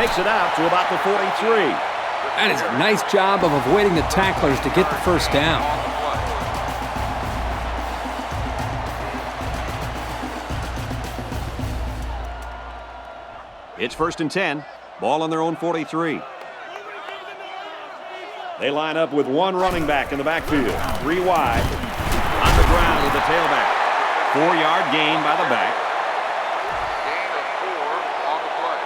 Makes it out to about the 43. That is a nice job of avoiding the tacklers to get the first down. It's 1st and 10. Ball on their own 43. They line up with one running back in the backfield. 3 wide. On the ground with the tailback. 4-yard gain by the back. Gain of 4 on the play.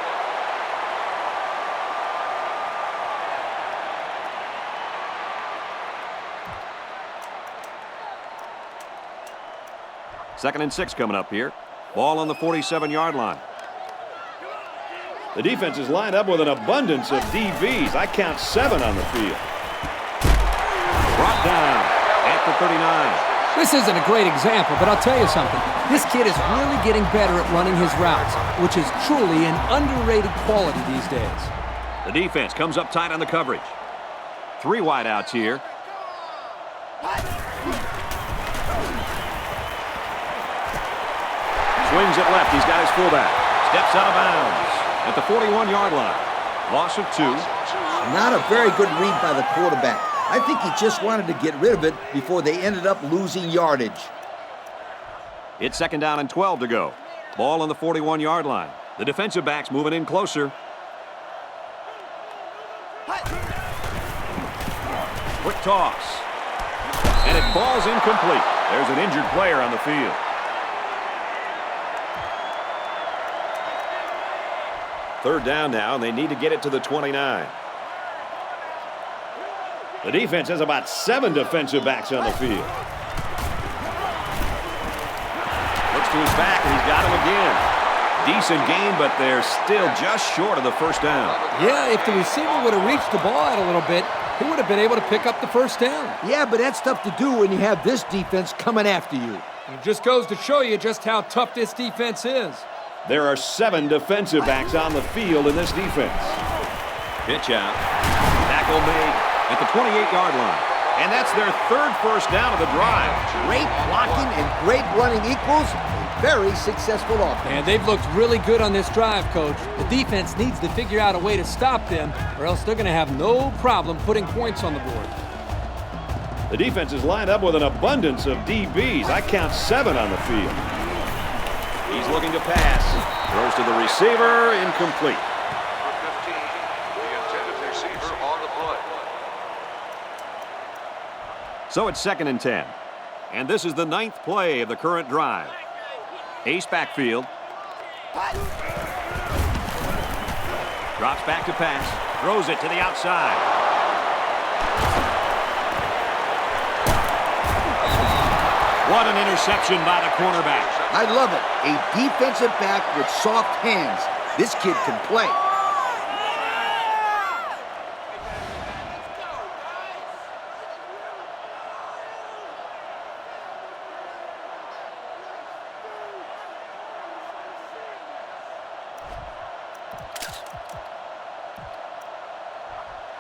Second and 6 coming up here. Ball on the 47-yard line. The defense is lined up with an abundance of DBs. I count 7 on the field. Brought down at the 39. This isn't a great example, but I'll tell you something. This kid is really getting better at running his routes, which is truly an underrated quality these days. The defense comes up tight on the coverage. 3 wide outs here. Swings it left. He's got his fullback. Steps out of bounds at the 41-yard line. Loss of 2. Not a very good read by the quarterback. I think he just wanted to get rid of it before they ended up losing yardage. It's 2nd down and 12 to go. Ball on the 41-yard line. The defensive back's moving in closer. Quick toss. And it falls incomplete. There's an injured player on the field. Third down now, and they need to get it to the 29. The defense has about 7 defensive backs on the field. Looks to his back, and he's got him again. Decent gain, but they're still just short of the first down. Yeah, if the receiver would have reached the ball out a little bit, he would have been able to pick up the first down. Yeah, but that's tough to do when you have this defense coming after you. It just goes to show you just how tough this defense is. There are 7 defensive backs on the field in this defense. Pitch out. Tackle made at the 28-yard line. And that's their 3rd first down of the drive. Great blocking and great running equals a very successful offense. And they've looked really good on this drive, Coach. The defense needs to figure out a way to stop them, or else they're going to have no problem putting points on the board. The defense is lined up with an abundance of DBs. I count 7 on the field. He's looking to pass. Throws to the receiver, incomplete. Number 15, the intended receiver on the play. So it's 2nd and 10. And this is the 9th play of the current drive. Ace backfield. Drops back to pass. Throws it to the outside. What an interception by the cornerback. I love it. A defensive back with soft hands. This kid can play.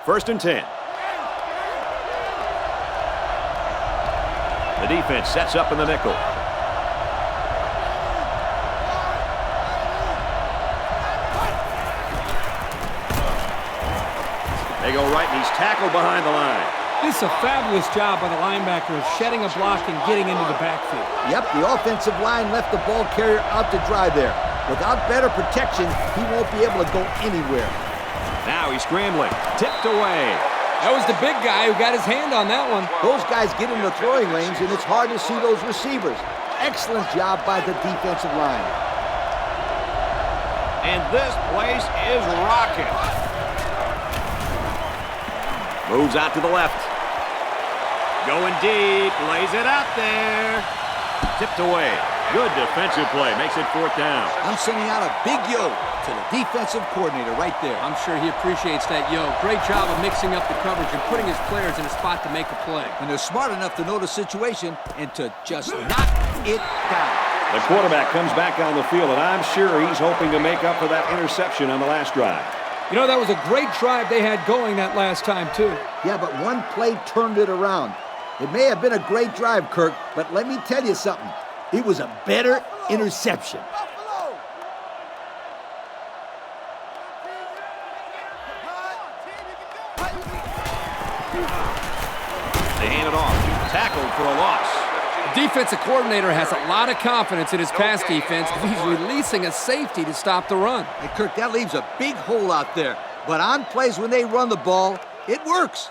First and 10. The defense sets up in the nickel. They go right, and he's tackled behind the line. This is a fabulous job by the linebacker of shedding a block and getting into the backfield. Yep, the offensive line left the ball carrier out to dry there. Without better protection, he won't be able to go anywhere. Now he's scrambling. Tipped away. That was the big guy who got his hand on that one. Those guys get in the throwing lanes, and it's hard to see those receivers. Excellent job by the defensive line. And this place is rocking. Moves out to the left. Going deep. Lays it out there. Tipped away. Good defensive play. Makes it 4th down. I'm sending out a big yo to the defensive coordinator right there. I'm sure he appreciates that, yo. Great job of mixing up the coverage and putting his players in a spot to make a play. And they're smart enough to know the situation and to just knock it down. The quarterback comes back on the field, and I'm sure he's hoping to make up for that interception on the last drive. You know, that was a great drive they had going that last time, too. Yeah, but one play turned it around. It may have been a great drive, Kirk, but let me tell you something. It was a better interception. They hand it off. Tackled for a loss. The defensive coordinator has a lot of confidence in his pass defense if he's releasing a safety to stop the run. Hey, Kirk, that leaves a big hole out there. But on plays when they run the ball, it works.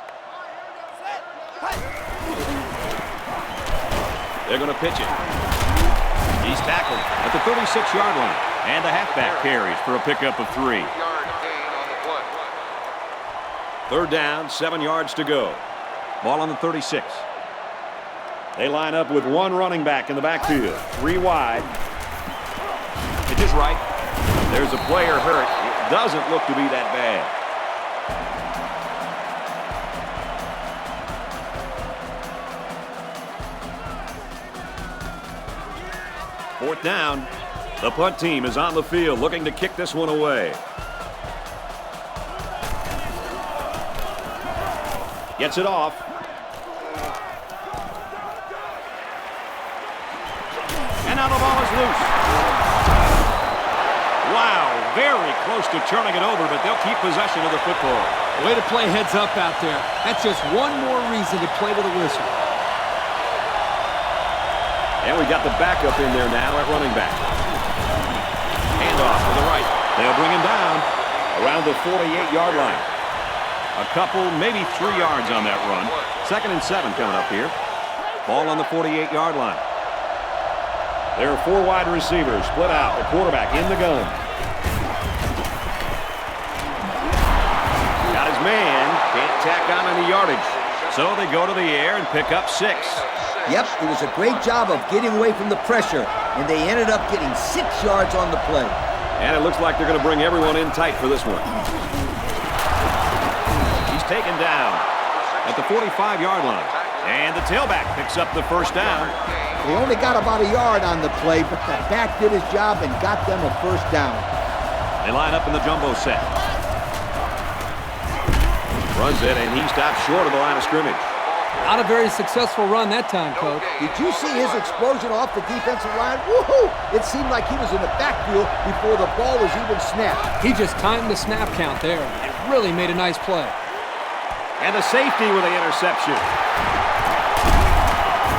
They're going to pitch it. He's tackled at the 36-yard line. And the halfback carries for a pickup of 3. 3-yard gain on the play. Third down, 7 yards to go. Ball on the 36. They line up with one running back in the backfield. 3 wide. Pitch is right. There's a player hurt. It doesn't look to be that bad. Fourth down. The punt team is on the field looking to kick this one away. Gets it off. And now the ball is loose. Wow, very close to turning it over, but they'll keep possession of the football. Way to play heads up out there. That's just one more reason to play with a whistle. And we got the backup in there now at running back. Handoff to the right. They'll bring him down around the 48-yard line. A couple, maybe 3 yards on that run. 2nd and 7 coming up here. Ball on the 48-yard line. There are 4 wide receivers split out. The quarterback in the gun. Got his man. Can't tack on any yardage. So they go to the air and pick up 6. Yep, it was a great job of getting away from the pressure, and they ended up getting 6 yards on the play. And it looks like they're going to bring everyone in tight for this one. He's taken down at the 45-yard line. And the tailback picks up the first down. They only got about a yard on the play, but the back did his job and got them a first down. They line up in the jumbo set. Runs it, and he stops short of the line of scrimmage. Not a very successful run that time, Coach. Did you see his explosion off the defensive line? Woohoo! It seemed like he was in the backfield before the ball was even snapped. He just timed the snap count there. It really made a nice play. And the safety with the interception.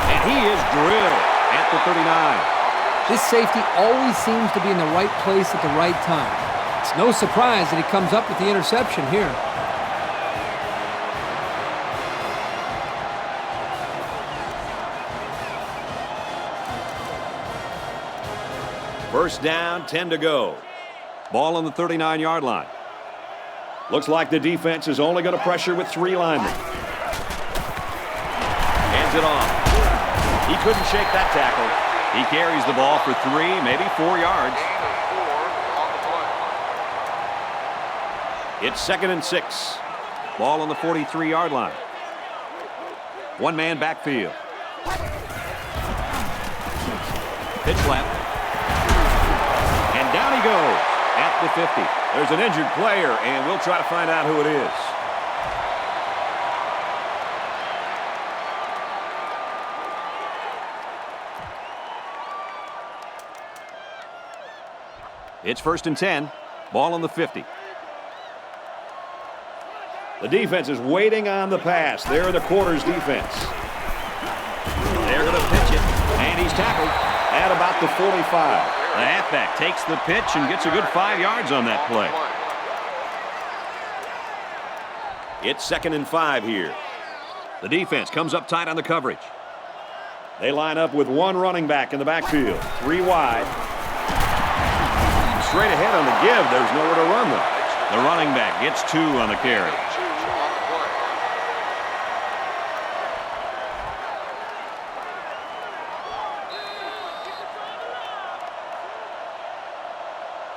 And he is drilled at the 39. This safety always seems to be in the right place at the right time. It's no surprise that he comes up with the interception here. First down, 10 to go. Ball on the 39-yard line. Looks like the defense is only going to pressure with 3 linemen. Hands it off. He couldn't shake that tackle. He carries the ball for 3, maybe 4 yards. It's 2nd and 6. Ball on the 43-yard line. One man backfield. Pitch left. And down he goes at the 50. There's an injured player, and we'll try to find out who it is. It's 1st and 10. Ball on the 50. The defense is waiting on the pass. They're the quarters defense. They're going to pitch it, and he's tackled at about the 45. The halfback takes the pitch and gets a good 5 yards on that play. It's 2nd and 5 here. The defense comes up tight on the coverage. They line up with one running back in the backfield. 3 wide. Straight ahead on the give. There's nowhere to run them. The running back gets 2 on the carry.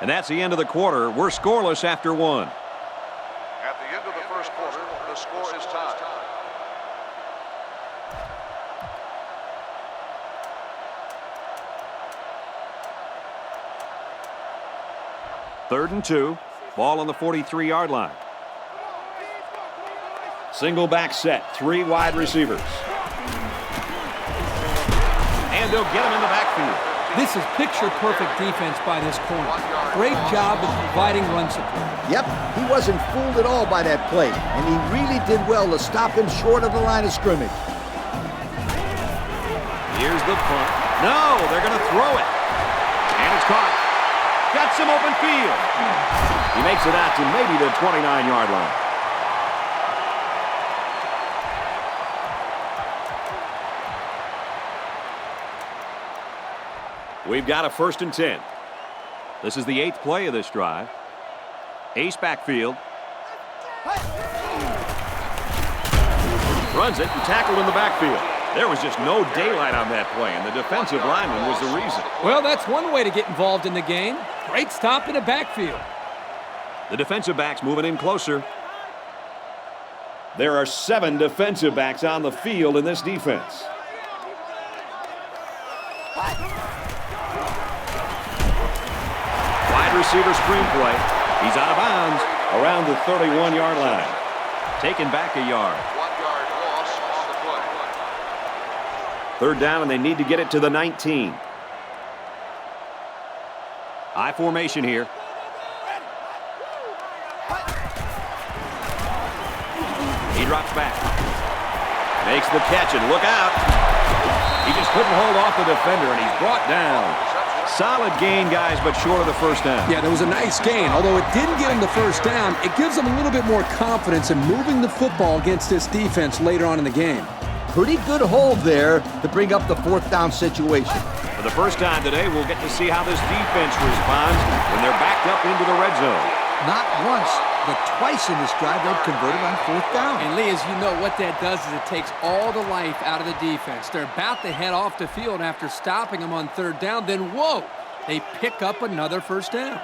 And that's the end of the quarter. We're scoreless after 1. At the end of the first quarter, the score is tied. Third and 2. Ball on the 43-yard line. Single back set. 3 wide receivers. And they'll get him in the backfield. This is picture-perfect defense by this corner. Great job of providing run support. Yep, he wasn't fooled at all by that play, and he really did well to stop him short of the line of scrimmage. Here's the punt. No, they're going to throw it. And it's caught. Got some open field. He makes it out to maybe the 29-yard line. We've got a 1st and 10. This is the 8th play of this drive. Ace backfield. Runs it and tackled in the backfield. There was just no daylight on that play, and the defensive lineman was the reason. Well, that's one way to get involved in the game. Great stop in the backfield. The defensive backs moving in closer. There are 7 defensive backs on the field in this defense. Wide receiver screen play. He's out of bounds around the 31-yard line. Taken back a yard. 1-yard loss on the play. 3rd down, and they need to get it to the 19. I formation here. He drops back. Makes the catch, and look out. He just couldn't hold off the defender, and he's brought down. Solid gain, guys, but short of the 1st down. Yeah, that was a nice gain. Although it didn't get him the 1st down, it gives him a little bit more confidence in moving the football against this defense later on in the game. Pretty good hold there to bring up the 4th down situation. For the first time today, we'll get to see how this defense responds when they're backed up into the red zone. Not once, but twice in this drive they've converted on 4th down. And Lee, as you know, what that does is it takes all the life out of the defense. They're about to head off the field after stopping them on 3rd down. Then, whoa, they pick up another 1st down.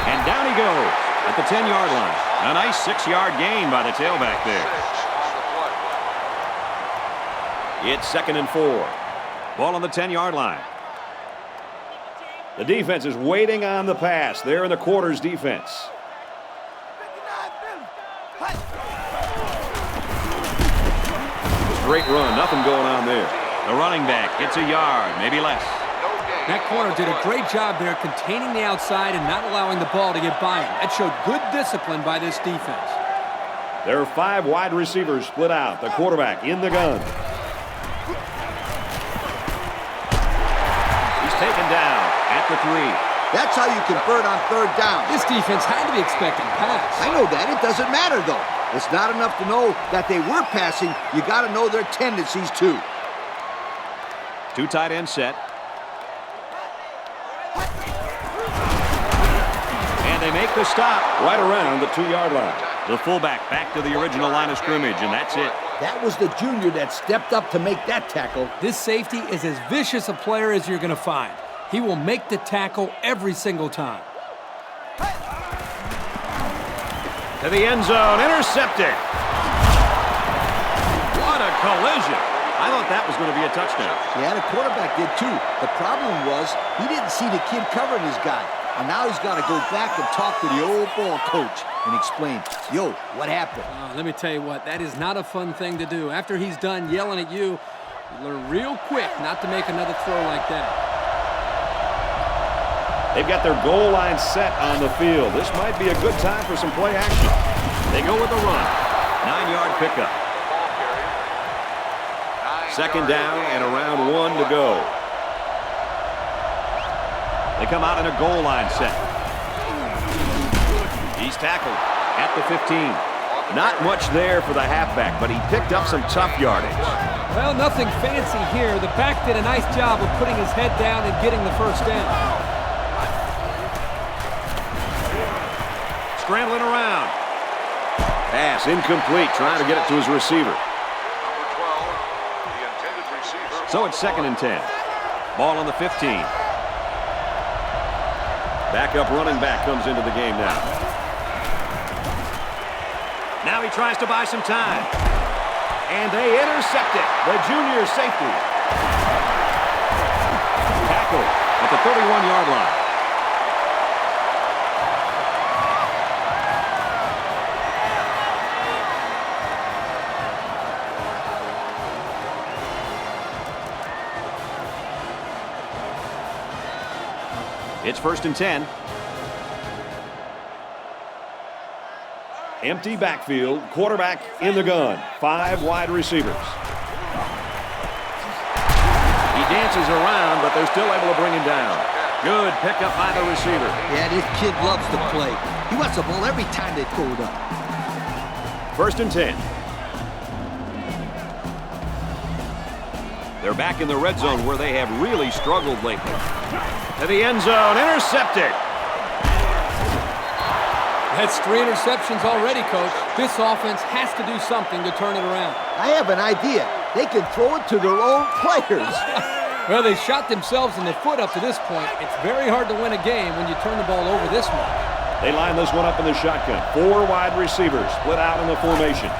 And down he goes at the 10-yard line. A nice 6-yard gain by the tailback there. 6 on the play. It's 2nd and 4. Ball on the 10-yard line. The defense is waiting on the pass. They're in the quarters defense. Great run. Nothing going on there. The running back gets a yard, maybe less. That corner did a great job there containing the outside and not allowing the ball to get by him. That showed good discipline by this defense. There are 5 wide receivers split out. The quarterback in the gun. He's taken down at the 3. That's how you convert on 3rd down. This defense had to be expecting pass. I know that. It doesn't matter, though. It's not enough to know that they were passing. You got to know their tendencies, too. 2 tight end set. And they make the stop right around the 2-yard line. The fullback back to the original line of scrimmage, and that's it. That was the junior that stepped up to make that tackle. This safety is as vicious a player as you're going to find. He will make the tackle every single time. To the end zone, intercepted. What a collision. I thought that was going to be a touchdown. Yeah, the quarterback did too. The problem was he didn't see the kid covering his guy. And now he's got to go back and talk to the old ball coach and explain, yo, what happened? Let me tell you what, that is not a fun thing to do. After he's done yelling at you, learn real quick not to make another throw like that. They've got their goal line set on the field. This might be a good time for some play action. They go with the run. 9-yard pickup. 2nd down and around 1 to go. They come out in a goal line set. He's tackled at the 15. Not much there for the halfback, but he picked up some tough yardage. Well, nothing fancy here. The back did a nice job of putting his head down and getting the 1st down. Scrambling around. Pass incomplete, trying to get it to his receiver. Number 12, the intended receiver. So it's 2nd and 10. Ball on the 15. Backup running back comes into the game now. Now he tries to buy some time. And they intercept it. The junior safety. Tackle at the 31-yard line. It's 1st and 10. Empty backfield, quarterback in the gun. 5 wide receivers. He dances around, but they're still able to bring him down. Good pickup by the receiver. Yeah, this kid loves to play. He wants the ball every time they throw it up. 1st and 10. They're back in the red zone where they have really struggled lately. To the end zone, intercepted. That's 3 interceptions already, Coach. This offense has to do something to turn it around. I have an idea. They can throw it to their own players. Well, they shot themselves in the foot up to this point. It's very hard to win a game when you turn the ball over this much. They line this one up in the shotgun. 4 wide receivers split out in the formation.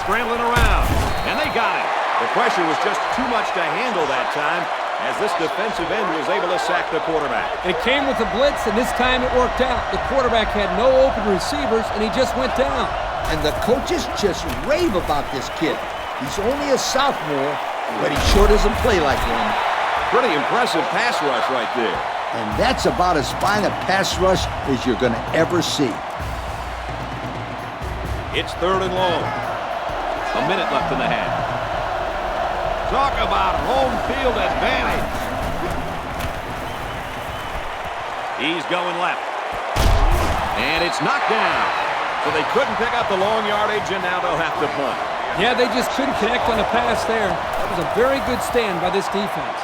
Scrambling around, and they got it. The pressure was just too much to handle that time as this defensive end was able to sack the quarterback. It came with a blitz, and this time it worked out. The quarterback had no open receivers, and he just went down. And the coaches just rave about this kid. He's only a sophomore, but he sure doesn't play like one. Pretty impressive pass rush right there. And that's about as fine a pass rush as you're going to ever see. It's 3rd and long. A minute left in the half. Talk about home field advantage. He's going left. And it's knocked down. So they couldn't pick up the long yardage, and now they'll have to punt. Yeah, they just couldn't connect on the pass there. That was a very good stand by this defense.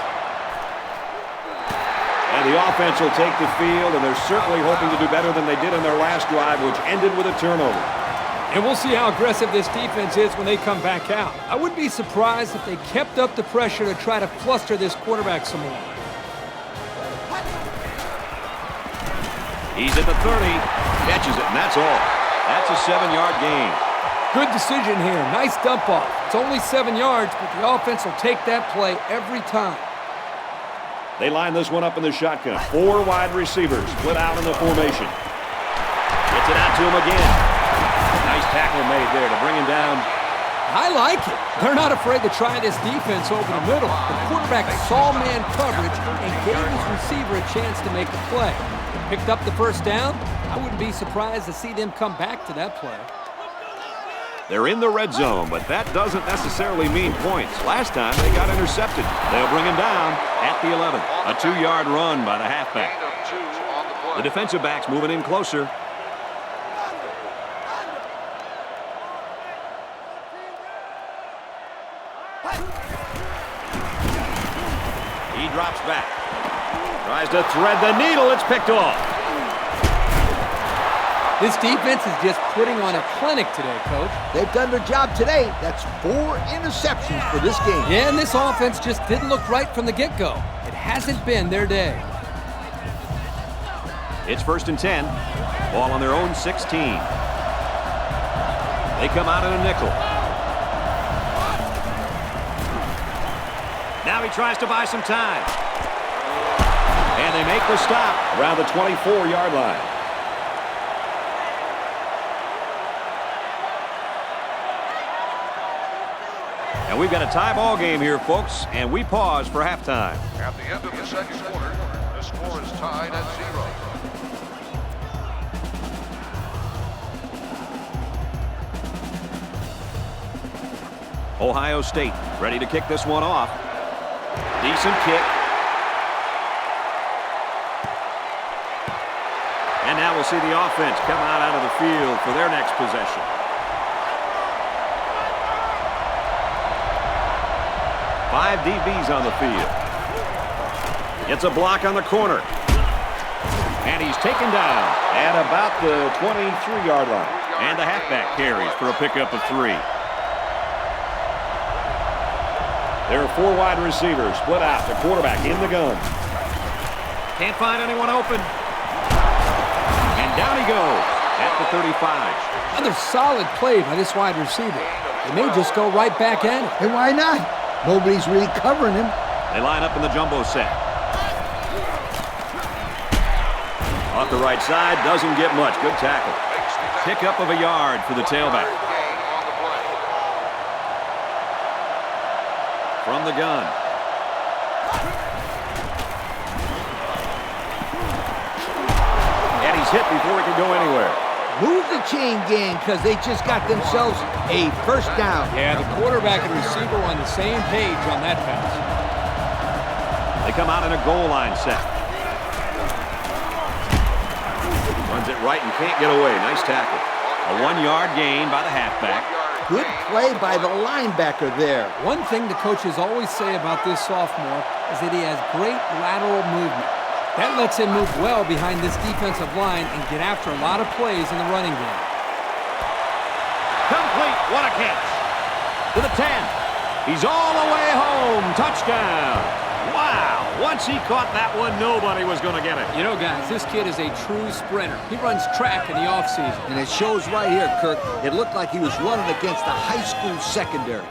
And the offense will take the field, and they're certainly hoping to do better than they did in their last drive, which ended with a turnover. And we'll see how aggressive this defense is when they come back out. I wouldn't be surprised if they kept up the pressure to try to fluster this quarterback some more. He's at the 30, catches it, and that's all. That's a 7-yard gain. Good decision here. Nice dump off. It's only 7 yards, but the offense will take that play every time. They line this one up in the shotgun. 4 wide receivers split out in the formation. Gets it out to him again. Nice tackle made there to bring him down. I like it. They're not afraid to try this defense over the middle. The quarterback saw man coverage and gave his receiver a chance to make the play. Picked up the 1st down. I wouldn't be surprised to see them come back to that play. They're in the red zone, but that doesn't necessarily mean points. Last time they got intercepted. They'll bring him down at the 11. A 2-yard run by the halfback. The defensive back's moving in closer. He drops back. Tries to thread the needle. It's picked off. This defense is just putting on a clinic today, Coach. They've done their job today. That's 4 interceptions for this game. Yeah, and this offense just didn't look right from the get-go. It hasn't been their day. It's 1st and 10. Ball on their own 16. They come out in a nickel. Now he tries to buy some time. And they make the stop around the 24-yard line. And we've got a tie ball game here, folks, and we pause for halftime. At the end of the second quarter, the score is tied at 0. Ohio State ready to kick this one off. Decent kick. And now we'll see the offense come out of the field for their next possession. Five DBs on the field. Gets a block on the corner. And he's taken down at about the 23-yard line. And the halfback carries for a pickup of 3. There are 4 wide receivers split out. The quarterback in the gun. Can't find anyone open. And down he goes at the 35. Another solid play by this wide receiver. They may just go right back at it. And why not? Nobody's really covering him. They line up in the jumbo set. Off the right side, doesn't get much. Good tackle. Pickup of a yard for the tailback. From the gun. And he's hit before he can go anywhere. Move the chain gang because they just got themselves a first down. Yeah, the quarterback and receiver were on the same page on that pass. They come out in a goal line set. Runs it right and can't get away. Nice tackle. A 1-yard gain by the halfback. Good play by the linebacker there. One thing the coaches always say about this sophomore is that he has great lateral movement. That lets him move well behind this defensive line and get after a lot of plays in the running game. Complete. What a catch. To the 10. He's all the way home. Touchdown. Wow. Once he caught that one, nobody was going to get it. You know, guys, this kid is a true sprinter. He runs track in the offseason. And it shows right here, Kirk. It looked like he was running against the high school secondary.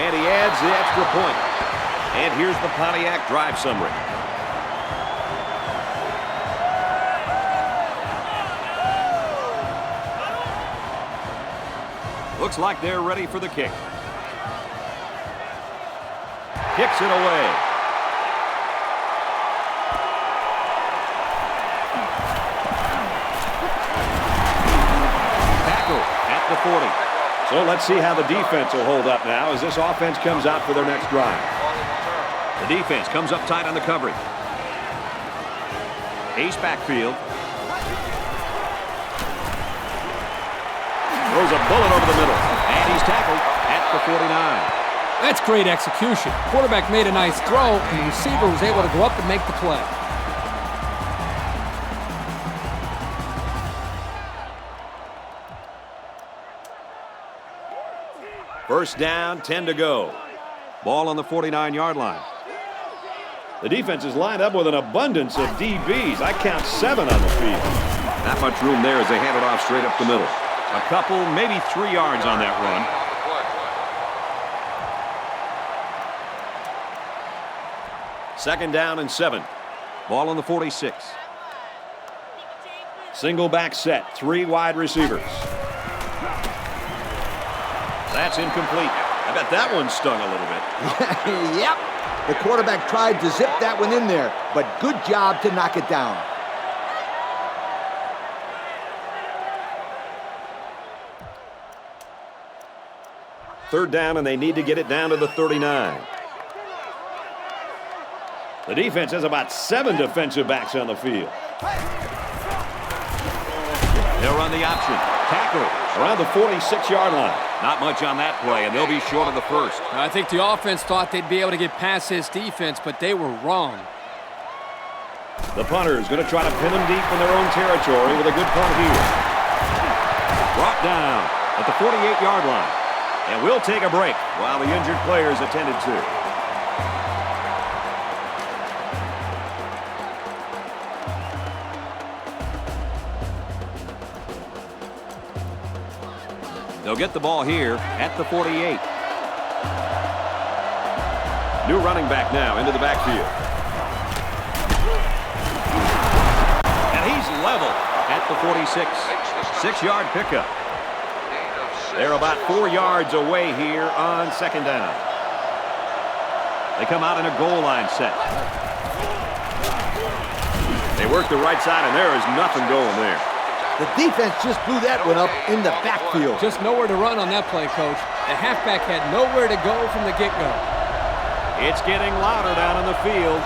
And he adds the extra point. And here's the Pontiac drive summary. Looks like they're ready for the kick. Kicks it away. Tackle at the 40. So let's see how the defense will hold up now as this offense comes out for their next drive. The defense comes up tight on the covering. Ace backfield. Throws a bullet over the middle. And he's tackled at the 49. That's great execution. Quarterback made a nice throw, and the receiver was able to go up and make the play. First down, 10 to go. Ball on the 49-yard line. The defense is lined up with an abundance of DBs. I count 7 on the field. Not much room there as they hand it off straight up the middle. A couple, maybe 3 yards on that run. Second down and 7. Ball on the 46. Single back set, 3 wide receivers. That's incomplete. I bet that one stung a little bit. Yep. The quarterback tried to zip that one in there, but good job to knock it down. Third down, and they need to get it down to the 39. The defense has about 7 defensive backs on the field. They'll run the option. Tackle around the 46-yard line. Not much on that play, and they'll be short of the first. I think the offense thought they'd be able to get past this defense, but they were wrong. The punter is going to try to pin them deep in their own territory with a good punt here. Brought down at the 48-yard line. And we'll take a break while the injured players attended to. They'll get the ball here at the 48. New running back now into the backfield. And he's level at the 46. 6-yard pickup. They're about 4 yards away here on second down. They come out in a goal line set. They work the right side, and there is nothing going there. The defense just blew that one up in the backfield. Just nowhere to run on that play, Coach. The halfback had nowhere to go from the get-go. It's getting louder down in the field.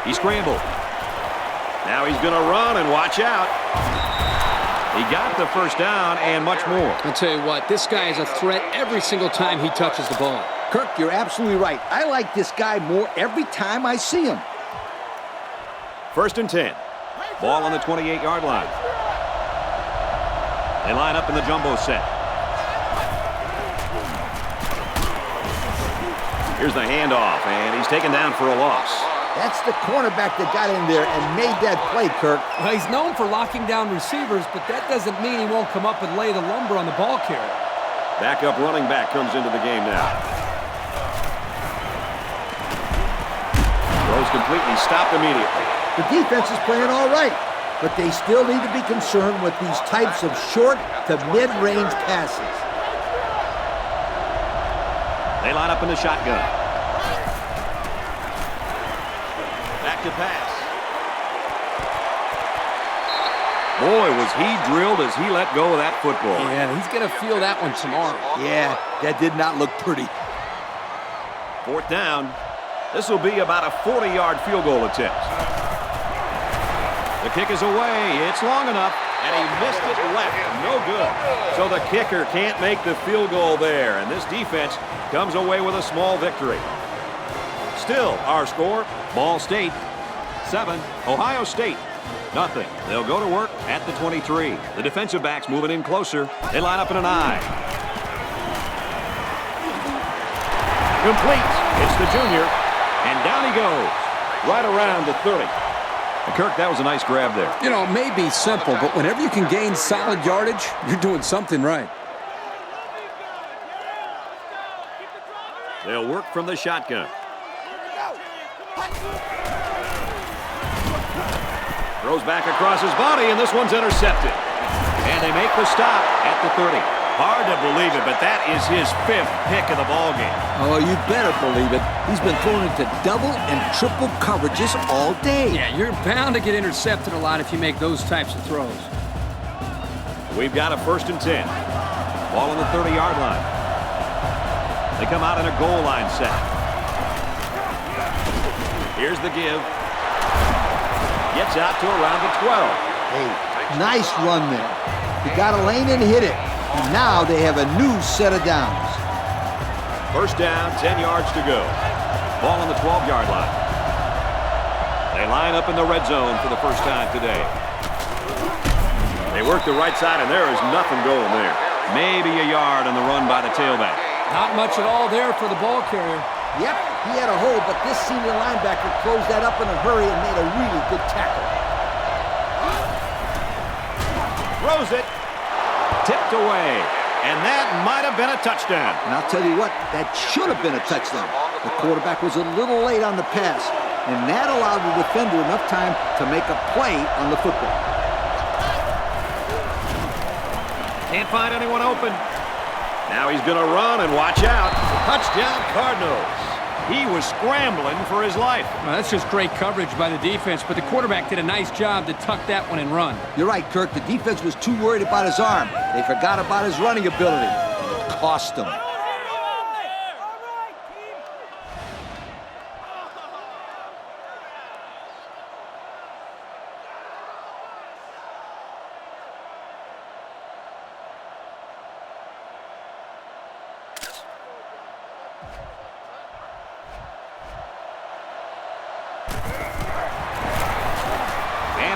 He scrambled. Now he's going to run, and watch out. He got the first down and much more. I'll tell you what, this guy is a threat every single time he touches the ball. Kirk, you're absolutely right. I like this guy more every time I see him. First and 10. Ball on the 28-yard line. They line up in the jumbo set. Here's the handoff, and he's taken down for a loss. That's the cornerback that got in there and made that play, Kirk. Well, he's known for locking down receivers, but that doesn't mean he won't come up and lay the lumber on the ball carrier. Backup running back comes into the game now. is completely stopped immediately. The defense is playing all right, but they still need to be concerned with these types of short to mid-range passes. They line up in the shotgun. Back to pass. Boy, was he drilled as he let go of that football. Yeah, he's going to feel that one tomorrow. Yeah, that did not look pretty. Fourth down. This will be about a 40-yard field goal attempt. The kick is away. It's long enough, and he missed it left. No good. So the kicker can't make the field goal there, and this defense comes away with a small victory. Still, our score, Ball State 7, Ohio State nothing. They'll go to work at the 23. The defensive backs moving in closer. They line up in an I. Complete. It's the junior, and down he goes, right around the 30. Kirk, that was a nice grab there. You know, it may be simple, but whenever you can gain solid yardage, you're doing something right. They'll work from the shotgun. Throws back across his body, and this one's intercepted. And they make the stop at the 30. Hard to believe it, but that is his 5th pick of the ball game. Oh, you better believe it. He's been thrown into double and triple coverages all day. Yeah, you're bound to get intercepted a lot if you make those types of throws. We've got a 1st and 10. Ball on the 30-yard line. They come out in a goal line set. Here's the give. Gets out to around the 12. Hey, nice run there. He got a lane and hit it. And now they have a new set of downs. 1st down, 10 yards to go. Ball on the 12-yard line. They line up in the red zone for the first time today. They work the right side, and there is nothing going there. Maybe a yard on the run by the tailback. Not much at all there for the ball carrier. Yep, he had a hole, but this senior linebacker closed that up in a hurry and made a really good tackle. Throws it. Tipped away. And that might have been a touchdown. And I'll tell you what, that should have been a touchdown. The quarterback was a little late on the pass, and that allowed the defender enough time to make a play on the football. Can't find anyone open. Now he's going to run, and watch out. Touchdown, Cardinals. He was scrambling for his life. Well, that's just great coverage by the defense, but the quarterback did a nice job to tuck that one and run. You're right, Kirk. The defense was too worried about his arm. They forgot about his running ability. It cost them.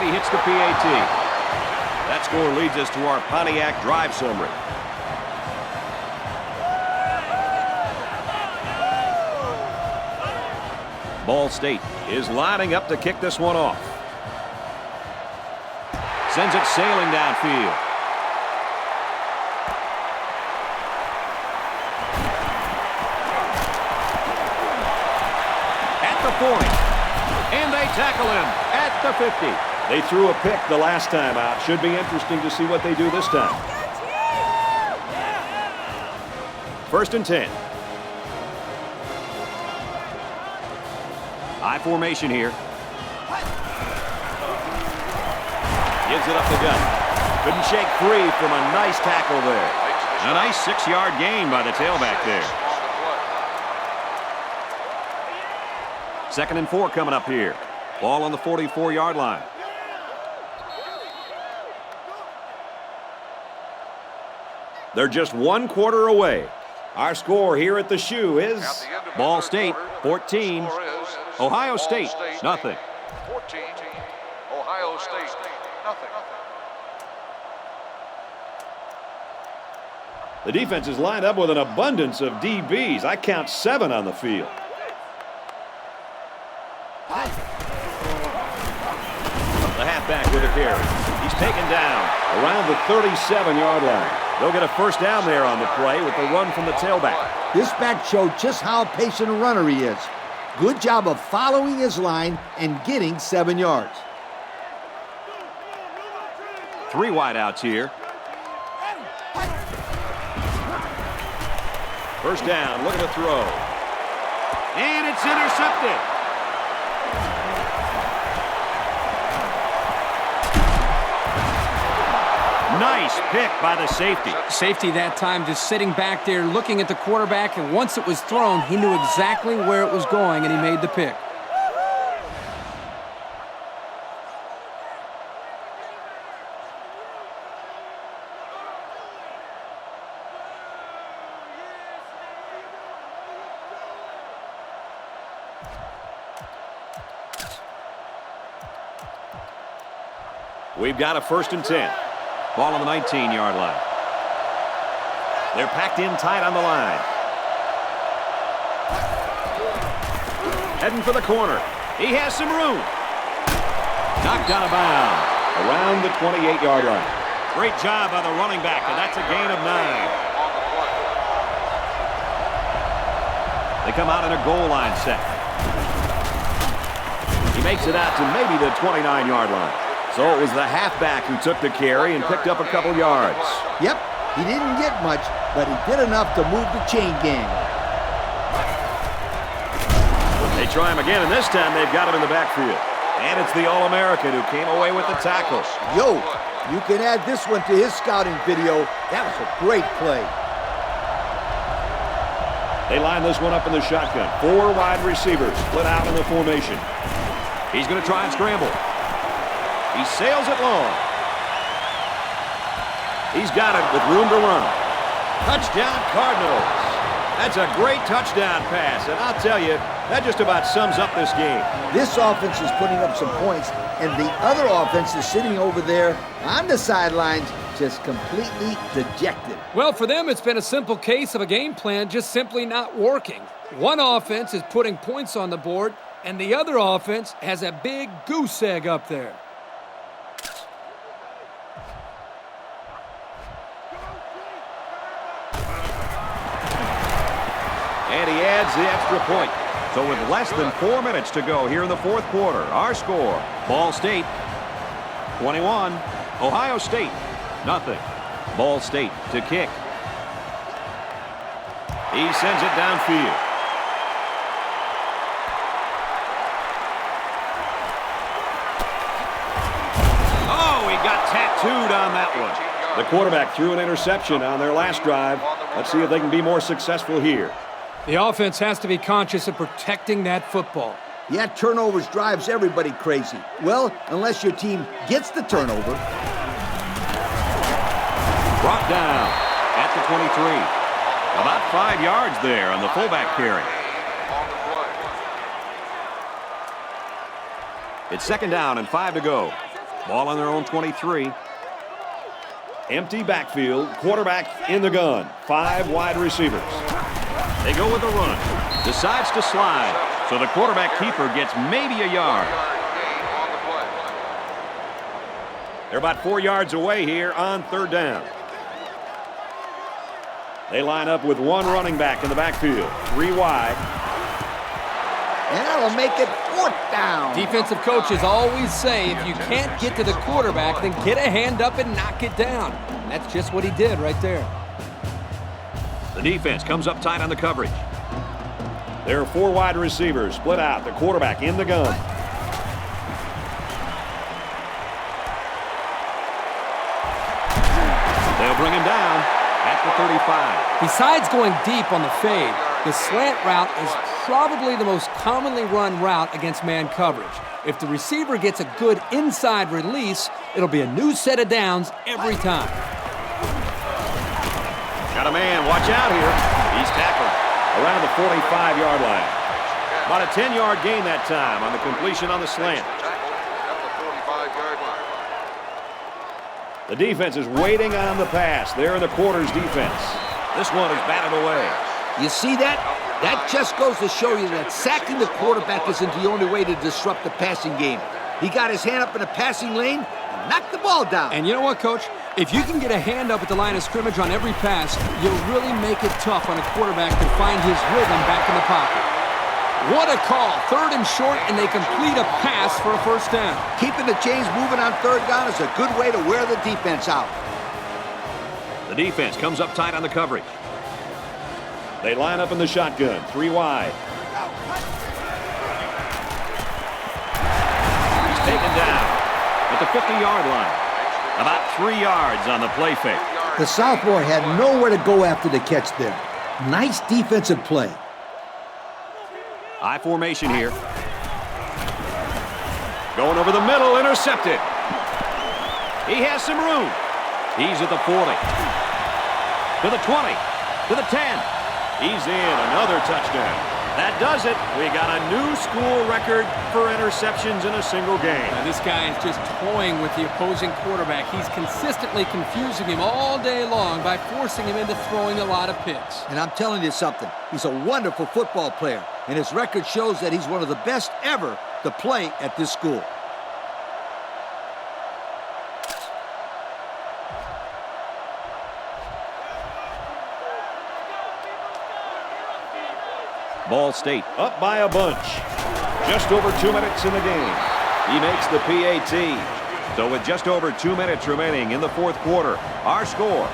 Hits the PAT. That score leads us to our Pontiac drive summary. Ball State is lining up to kick this one off. Sends it sailing downfield. At the 40. And they tackle him at the 50. They threw a pick the last time out. Should be interesting to see what they do this time. 1st and 10. High formation here. Gives it up the gut. Couldn't shake free from a nice tackle there. A nice 6-yard gain by the tailback there. 2nd and 4 coming up here. Ball on the 44-yard line. They're just 1 quarter away. Our score here at the Shoe is Ball State 14, Ohio State nothing. 14, Ohio State nothing. The defense is lined up with an abundance of DBs. I count 7 on the field. The halfback with a carry. He's taken down around the 37-yard line. They'll get a 1st down there on the play with the run from the tailback. This back showed just how patient a runner he is. Good job of following his line and getting 7 yards. 3 wideouts here. First down, look at the throw. And it's intercepted. Nice pick by the safety. Safety that time just sitting back there looking at the quarterback, and once it was thrown, he knew exactly where it was going, and he made the pick. We've got a 1st and 10. Ball on the 19-yard line. They're packed in tight on the line. Heading for the corner. He has some room. Knocked out of bounds around the 28-yard line. Great job by the running back, and that's a gain of 9. They come out in a goal line set. He makes it out to maybe the 29-yard line. So it was the halfback who took the carry and picked up a couple yards. Yep, he didn't get much, but he did enough to move the chain gang. They try him again, and this time they've got him in the backfield. And it's the All-American who came away with the tackle. Yo, you can add this one to his scouting video. That was a great play. They line this one up in the shotgun. 4 wide receivers split out in the formation. He's going to try and scramble. He sails it long. He's got it with room to run. Touchdown, Cardinals. That's a great touchdown pass, and I'll tell you, that just about sums up this game. This offense is putting up some points, and the other offense is sitting over there on the sidelines just completely dejected. Well, for them, it's been a simple case of a game plan just simply not working. One offense is putting points on the board, and the other offense has a big goose egg up there. And he adds the extra point. So with less than 4 minutes to go here in the 4th quarter, our score, Ball State 21, Ohio State nothing. Ball State to kick. He sends it downfield. Oh, he got tattooed on that one. The quarterback threw an interception on their last drive. Let's see if they can be more successful here. The offense has to be conscious of protecting that football. Yeah, turnovers drives everybody crazy. Well, unless your team gets the turnover. Brought down at the 23. About 5 yards there on the fullback carry. It's 2nd down and 5 to go. Ball on their own 23. Empty backfield, quarterback in the gun. 5 wide receivers. They go with the run. Decides to slide. So the quarterback keeper gets maybe a yard. They're about 4 yards away here on 3rd down. They line up with 1 running back in the backfield. 3 wide. And that'll make it 4th down. Defensive coaches always say if you can't get to the quarterback, then get a hand up and knock it down. And that's just what he did right there. The defense comes up tight on the coverage. There are 4 wide receivers split out. The quarterback in the gun. They'll bring him down at the 35. Besides going deep on the fade, the slant route is probably the most commonly run route against man coverage. If the receiver gets a good inside release, it'll be a new set of downs every time. Got a man, watch out here. He's tackled around the 45-yard line. About a 10-yard gain that time on the completion on the slant. The defense is waiting on the pass. They're in the quarters defense. This one is batted away. You see that? That just goes to show you that sacking the quarterback isn't the only way to disrupt the passing game. He got his hand up in the passing lane and knocked the ball down. And you know what, Coach? If you can get a hand up at the line of scrimmage on every pass, you'll really make it tough on a quarterback to find his rhythm back in the pocket. What a call. 3rd and short, and they complete a pass for a first down. Keeping the chains moving on 3rd down is a good way to wear the defense out. The defense comes up tight on the coverage. They line up in the shotgun, 3 wide. He's taken down at the 50-yard line. About 3 yards on the play fake. The sophomore had nowhere to go after the catch there. Nice defensive play. I formation here. Going over the middle, intercepted. He has some room. He's at the 40. To the 20. To the 10. He's in. Another touchdown. That does it. We got a new school record for interceptions in a single game. Now, this guy is just toying with the opposing quarterback. He's consistently confusing him all day long by forcing him into throwing a lot of picks. And I'm telling you something, he's a wonderful football player, and his record shows that he's one of the best ever to play at this school. Ball State up by a bunch. Just over 2 minutes in the game. He makes the PAT. So with just over 2 minutes remaining in the 4th quarter, our score,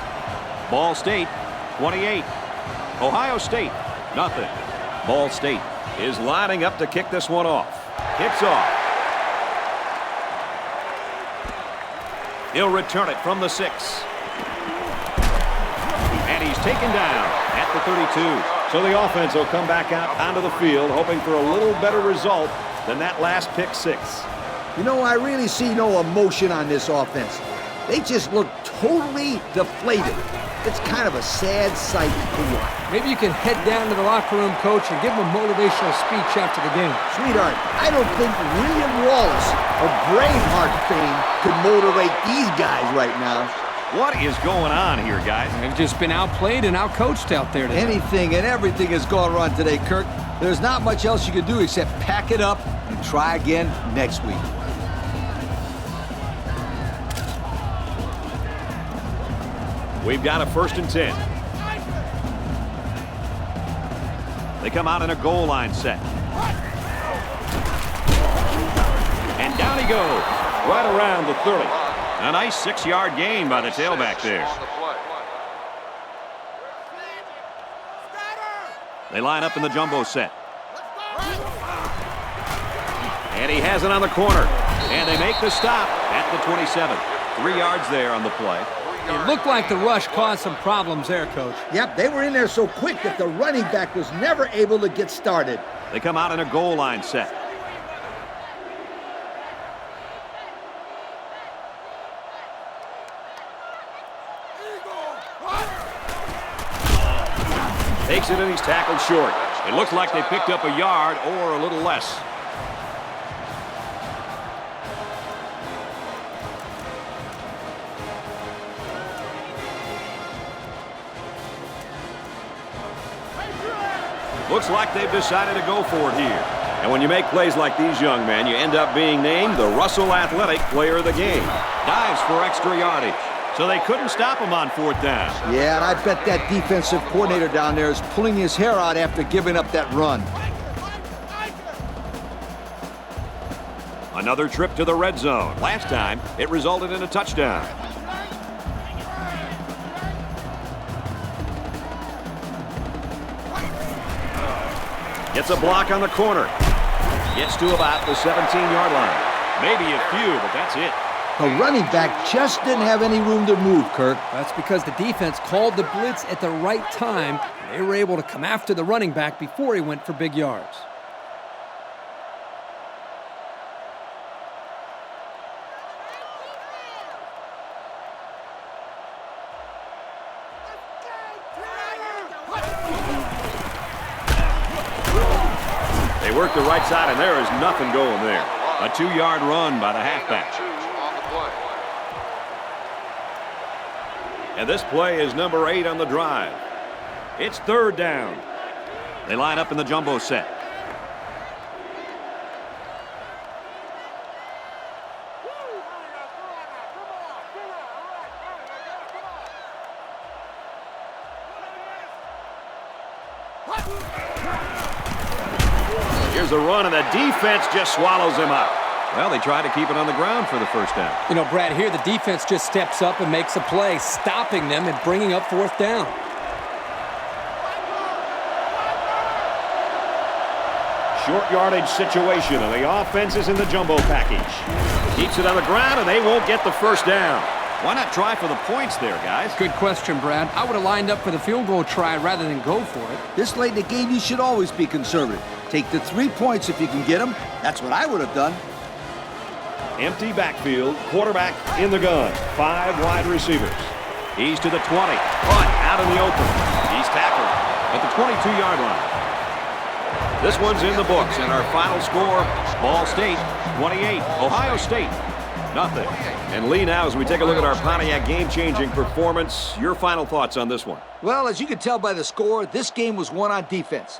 Ball State 28. Ohio State, nothing. Ball State is lining up to kick this one off. Kicks off. He'll return it from the 6. And he's taken down at the 32. So the offense will come back out onto the field, hoping for a little better result than that last pick 6. You know, I really see no emotion on this offense. They just look totally deflated. It's kind of a sad sight to watch. Maybe you can head down to the locker room, coach, and give him a motivational speech after the game. Sweetheart, I don't think William Wallace of Braveheart fame could motivate these guys right now. What is going on here, guys? They've just been outplayed and outcoached out there today. Anything and everything has gone wrong today, Kirk. There's not much else you can do except pack it up and try again next week. We've got a 1st and 10. They come out in a goal line set. And down he goes, right around the 30. A nice 6-yard gain by the tailback there. They line up in the jumbo set. And he has it on the corner. And they make the stop at the 27. 3 yards there on the play. It looked like the rush caused some problems there, Coach. Yep, they were in there so quick that the running back was never able to get started. They come out in a goal line set. Takes it and he's tackled short. It looks like they picked up a yard or a little less. Looks like they've decided to go for it here. And when you make plays like these, young men, you end up being named the Russell Athletic Player of the Game. Dives for extra yardage. So they couldn't stop him on 4th down. Yeah, and I bet that defensive coordinator down there is pulling his hair out after giving up that run. Another trip to the red zone. Last time, it resulted in a touchdown. Gets a block on the corner. Gets to about the 17-yard line. Maybe a few, but that's it. The running back just didn't have any room to move, Kirk. That's because the defense called the blitz at the right time. They were able to come after the running back before he went for big yards. They work the right side, and there is nothing going there. A 2-yard run by the halfback. And this play is number 8 on the drive. It's 3rd down. They line up in the jumbo set. Here's the run, and the defense just swallows him up. Well, they tried to keep it on the ground for the first down. You know, Brad, here the defense just steps up and makes a play, stopping them and bringing up fourth down. Short yardage situation, and the offense is in the jumbo package. Keeps it on the ground, and they won't get the first down. Why not try for the points there, guys? Good question, Brad. I would have lined up for the field goal try rather than go for it. This late in the game, you should always be conservative. Take the 3 points if you can get them. That's what I would have done. Empty backfield, quarterback in the gun. 5 wide receivers. He's to the 20. Punt out in the open. He's tackled at the 22-yard line. This one's in the books, and our final score, Ball State 28, Ohio State nothing. And Lee, now as we take a look at our Pontiac game-changing performance, your final thoughts on this one? Well, as you can tell by the score, this game was won on defense.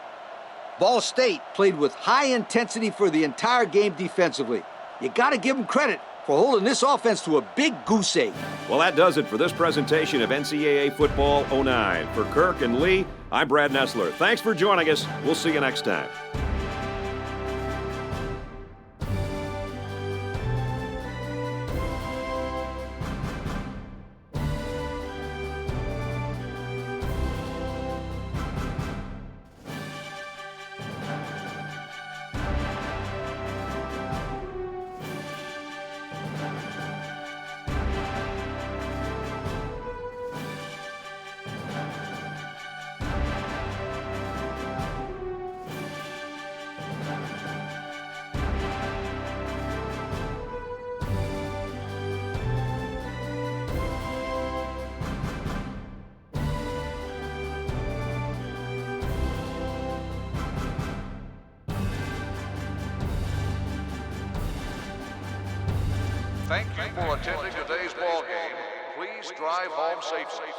Ball State played with high intensity for the entire game defensively. You got to give them credit for holding this offense to a big goose egg. Well, that does it for this presentation of NCAA Football 09. For Kirk and Lee, I'm Brad Nessler. Thanks for joining us. We'll see you next time. Thank you for attending today's ball game. Please drive home safely.